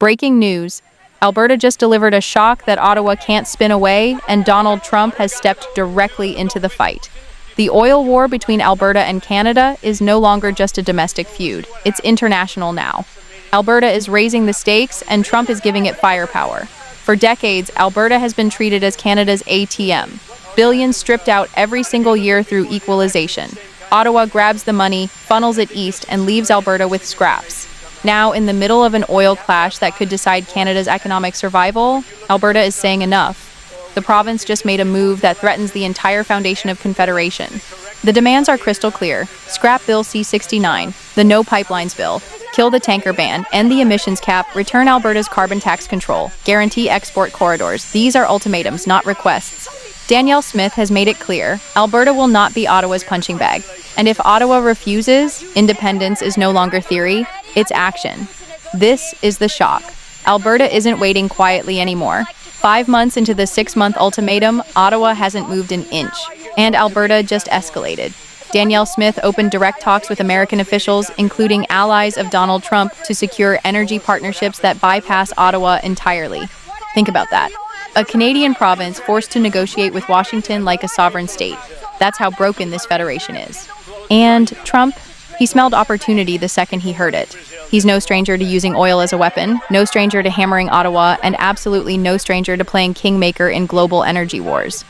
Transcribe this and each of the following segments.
Breaking news. Alberta just delivered a shock that Ottawa can't spin away, and Donald Trump has stepped directly into the fight. The oil war between Alberta and Canada is no longer just a domestic feud. It's international now. Alberta is raising the stakes, and Trump is giving it firepower. For decades, Alberta has been treated as Canada's ATM. Billions stripped out every single year through equalization. Ottawa grabs the money, funnels it east, and leaves Alberta with scraps. Now, in the middle of an oil clash that could decide Canada's economic survival, Alberta is saying enough. The province just made a move that threatens the entire foundation of Confederation. The demands are crystal clear. Scrap Bill C-69, the No Pipelines Bill, kill the tanker ban, end the emissions cap, return Alberta's carbon tax control, guarantee export corridors. These are ultimatums, not requests. Danielle Smith has made it clear, Alberta will not be Ottawa's punching bag. And if Ottawa refuses, independence is no longer theory, it's action. This is the shock. Alberta isn't waiting quietly anymore. 5 months into the 6-month ultimatum, Ottawa hasn't moved an inch, and Alberta just escalated. Danielle Smith opened direct talks with American officials, including allies of Donald Trump, to secure energy partnerships that bypass Ottawa entirely. Think about that. A Canadian province forced to negotiate with Washington like a sovereign state. That's how broken this federation is. And Trump, he smelled opportunity the second he heard it. He's no stranger to using oil as a weapon, no stranger to hammering Ottawa, and absolutely no stranger to playing kingmaker in global energy wars.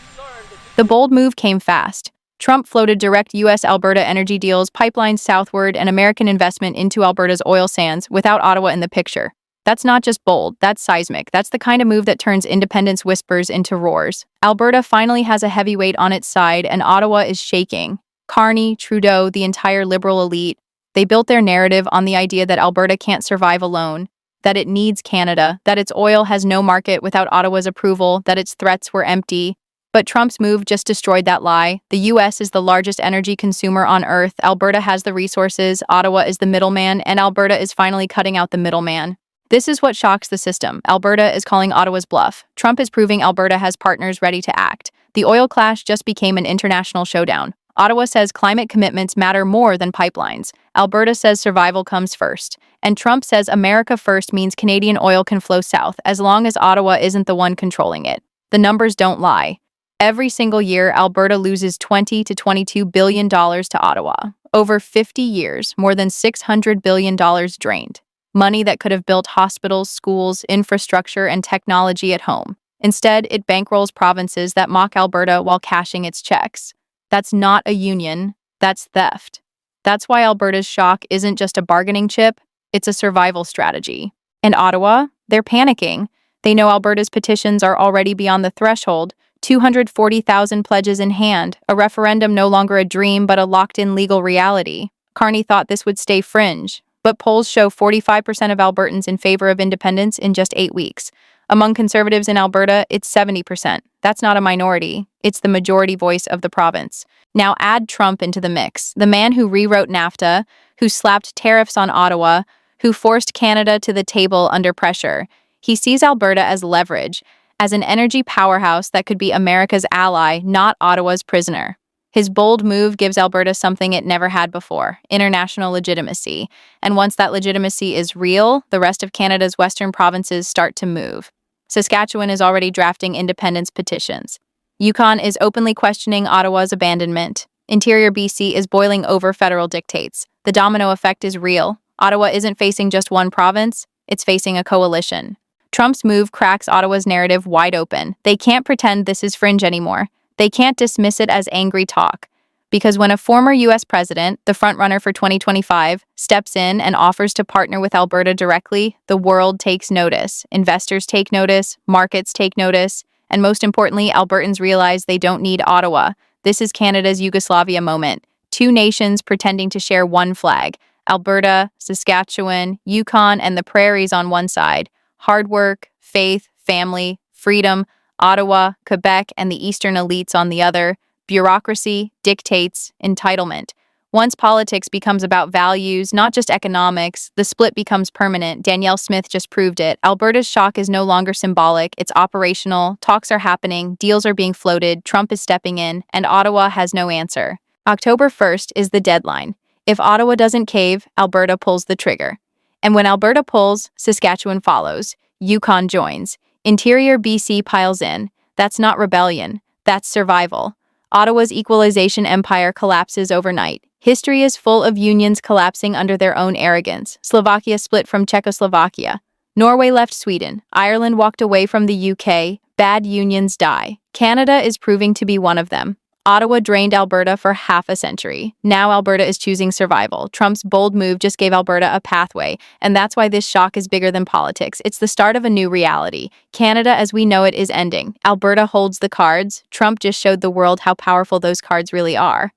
The bold move came fast. Trump floated direct U.S.-Alberta energy deals, pipelines southward, and American investment into Alberta's oil sands without Ottawa in the picture. That's not just bold, that's seismic. That's the kind of move that turns independence whispers into roars. Alberta finally has a heavyweight on its side, and Ottawa is shaking. Carney, Trudeau, the entire Liberal elite, they built their narrative on the idea that Alberta can't survive alone, that it needs Canada, that its oil has no market without Ottawa's approval, that its threats were empty. But Trump's move just destroyed that lie. The U.S. is the largest energy consumer on Earth. Alberta has the resources, Ottawa is the middleman, and Alberta is finally cutting out the middleman. This is what shocks the system. Alberta is calling Ottawa's bluff. Trump is proving Alberta has partners ready to act. The oil clash just became an international showdown. Ottawa says climate commitments matter more than pipelines. Alberta says survival comes first. And Trump says America first means Canadian oil can flow south as long as Ottawa isn't the one controlling it. The numbers don't lie. Every single year, Alberta loses $20 to $22 billion to Ottawa. Over 50 years, more than $600 billion drained. Money that could have built hospitals, schools, infrastructure, and technology at home. Instead, it bankrolls provinces that mock Alberta while cashing its checks. That's not a union, that's theft. That's why Alberta's shock isn't just a bargaining chip, it's a survival strategy. And Ottawa, they're panicking. They know Alberta's petitions are already beyond the threshold, 240,000 pledges in hand, a referendum no longer a dream but a locked-in legal reality. Carney thought this would stay fringe, but polls show 45% of Albertans in favor of independence in just 8 weeks. Among conservatives in Alberta, it's 70%. That's not a minority. It's the majority voice of the province. Now add Trump into the mix, the man who rewrote NAFTA, who slapped tariffs on Ottawa, who forced Canada to the table under pressure. He sees Alberta as leverage, as an energy powerhouse that could be America's ally, not Ottawa's prisoner. His bold move gives Alberta something it never had before, international legitimacy. And once that legitimacy is real, the rest of Canada's western provinces start to move. Saskatchewan is already drafting independence petitions. Yukon is openly questioning Ottawa's abandonment. Interior BC is boiling over federal dictates. The domino effect is real. Ottawa isn't facing just one province, it's facing a coalition. Trump's move cracks Ottawa's narrative wide open. They can't pretend this is fringe anymore. They can't dismiss it as angry talk. Because when a former U.S. president, the frontrunner for 2025, steps in and offers to partner with Alberta directly, the world takes notice. Investors take notice, markets take notice, and most importantly, Albertans realize they don't need Ottawa. This is Canada's Yugoslavia moment. 2 nations pretending to share one flag. Alberta, Saskatchewan, Yukon, and the prairies on one side. Hard work, faith, family, freedom. Ottawa, Quebec, and the eastern elites on the other. Bureaucracy, dictates, entitlement. Once politics becomes about values, not just economics, the split becomes permanent. Danielle Smith just proved it. Alberta's shock is no longer symbolic, it's operational. Talks are happening, deals are being floated, Trump is stepping in, and Ottawa has no answer. October 1st is the deadline. If Ottawa doesn't cave, Alberta pulls the trigger. And when Alberta pulls, Saskatchewan follows. Yukon joins. Interior BC piles in. That's not rebellion. That's survival. Ottawa's equalization empire collapses overnight. History is full of unions collapsing under their own arrogance. Slovakia split from Czechoslovakia. Norway left Sweden. Ireland walked away from the UK. Bad unions die. Canada is proving to be one of them. Ottawa drained Alberta for half a century. Now Alberta is choosing survival. Trump's bold move just gave Alberta a pathway, and that's why this shock is bigger than politics. It's the start of a new reality. Canada, as we know it, is ending. Alberta holds the cards. Trump just showed the world how powerful those cards really are.